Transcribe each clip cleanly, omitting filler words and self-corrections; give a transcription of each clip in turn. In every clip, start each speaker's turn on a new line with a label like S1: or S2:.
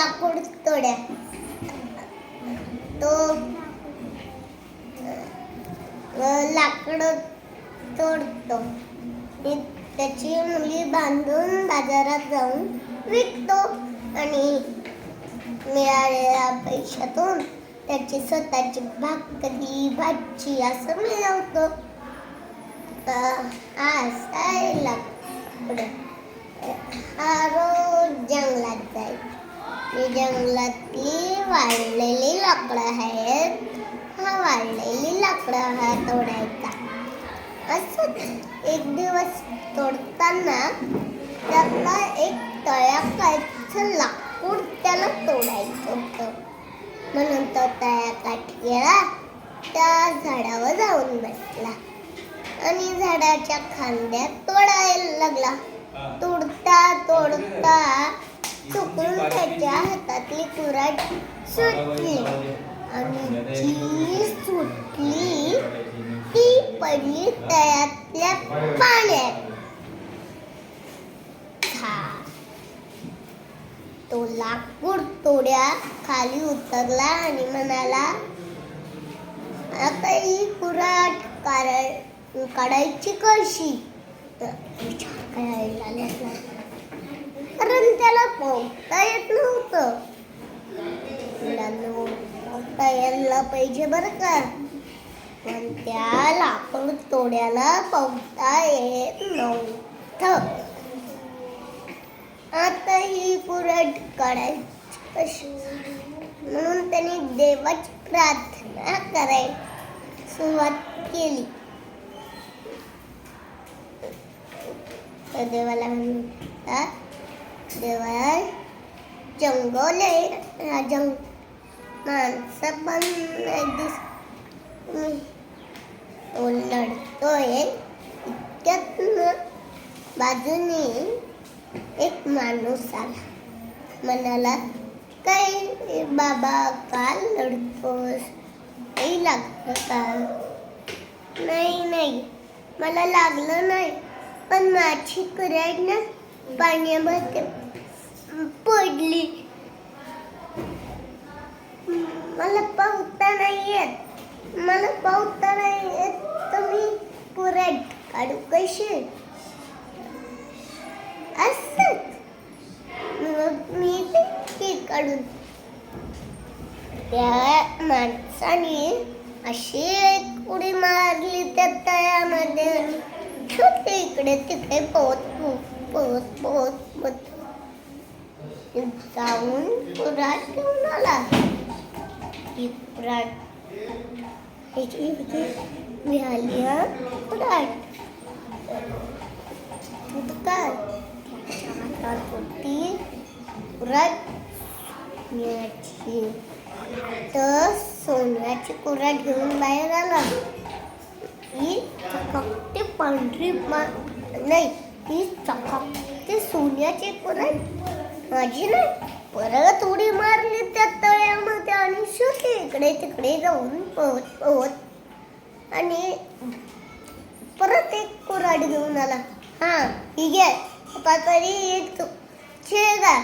S1: लाकूड तोड्या तो लाकडं तोडतो. त्याची मुली बांधून बाजारात जाऊन विकतो आणि मिळालेल्या पैशातून त्याची स्वतःची भाकरी भाजी असं मिळवतो. हा रोज जंगलात जायचा. जंगलातली वाळलेली लाकडं आहेत. हा वाळलेली लाकडं हा तोडायचा. असंच एक दिवस तोडताना त्यातला एक तळ्याकाठचं लाकूड त्याला तोडायचं होतं. म्हणून तो तळ्याकाठी गेला. त्या झाडावर जाऊन बसला आणि झाडाच्या खांद्यात तोडायला लागला. तोडता तोडता चुकून त्याच्या हातातली कुऱ्हाड सुटली आणि जी सुटली ती पडली तळ्यातल्या पाण्यात. तो लाकूड तोड्या खाली उतरला आणि म्हणाला, आता ही कुऱ्हाड काढायची कशी? विचार करायला लागला, कारण त्याला पोहता येत नव्हतं. मुलांनो, पोहता यायला पाहिजे बरं का. पण त्या लाकूड तोड्याला पोहता येत नव्हतं. आता ही कुऱ्हाड काढायची कशी? म्हणून त्याने देवाची प्रार्थना करायला सुरुवात केली. तर देवाला म्हणतात, देवा जंगल आहे, माणसं पण तो लढतोय. इतक्यात बाजूने एक माणूस आला. म्हणाला, काय बाबा का लढतोस? काही लागलं का? नाही मला लागलं नाही, पण माझी कुऱ्हाड ना पाण्यामध्ये पडली. मला पोहता नाही येत. तर मी कुऱ्हाड काढू कशी? असंच मग मी ते काढून. त्या माणसाने अशी एक उडी मारली त्या तळ्यामध्ये. इकडे तिकडे पोहत जाऊन कुऱ्हाड घेऊन आला. ही कुऱ्हाड मिळाली. कुऱ्हाड काय हातात होती कुऱ्हाड मिळाची. तर सोन्याची कुऱ्हाड घेऊन बाहेर आला. ही चकाकती पांढरी नाही, ही चकाकती सोन्याची कुऱ्हाड माझी नाही. परत उडी मारली त्या तळ्यामध्ये आणि शेवटी इकडे तिकडे जाऊन पोहत आणि परत एक कुऱ्हाड घेऊन आला. ही घे तरी एक छेगा.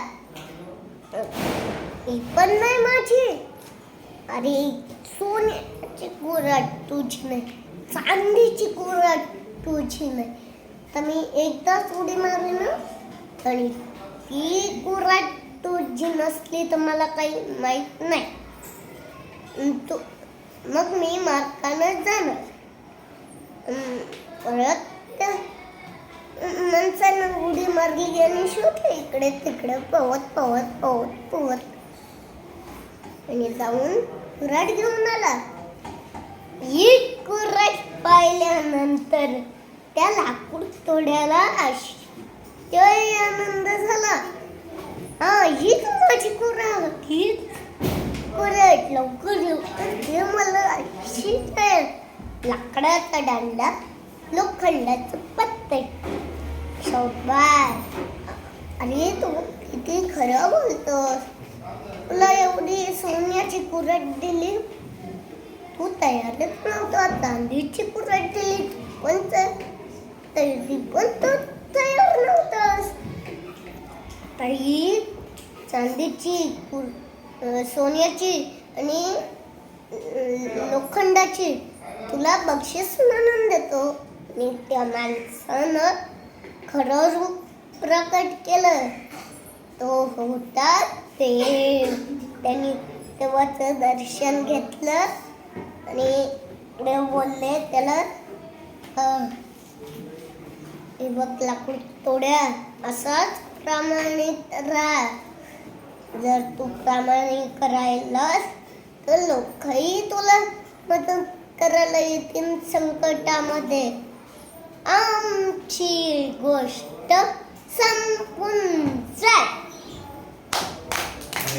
S1: ही पण नाही माझी. अरे सोन्याची कुऱ्हाड तुझी नाही, चांदीची कुऱ्हाड तुझी नाही. तर मी एकदाच उडी मारली ना आणि ती कुऱ्हाड तुझी नसली तर मला काही माहित नाही. मग मी मार्कानं जाणार. परत माणसानं उडी मारली आणि शेवटी इकडे तिकडे पोहत आणि जाऊन कुऱ्हाड घेऊन आला. ही कुऱ्हाड पाहिल्यानंतर त्या लाकूड तोड्याला आश्चर्य आनंद झाला. हीच माझी कुऱ्हाड, हीच कुऱ्हाड. लवकर हे मला अशी लाकडाचा दांडा, लोखंडाचं पत्ते. शाबास. अरे तू किती खरं बोलतोस. तुला एवढी सोन्याची कुऱ्हाड दिली, तू तयारच नव्हता. चांदीची कुऱ्हाड दिली पण तरी पण तू तयार नव्हतास. तरी चांदीची सोन्याची आणि लोखंडाची तुला बक्षीस म्हणून देतो. आणि त्या माणसानं खरं रूप प्रकट केलं. तो होता देव. त्यांनी देवाचं दर्शन घेतलं आणि देव बोलले त्याला, हे बघ लाकूड तोड्या, असाच प्रामाणिक राहा. जर तू प्रामाणिक राहिलास तर लोकही तुला मदत करायला येतील संकटामध्ये. आमची गोष्ट संपून जाईल.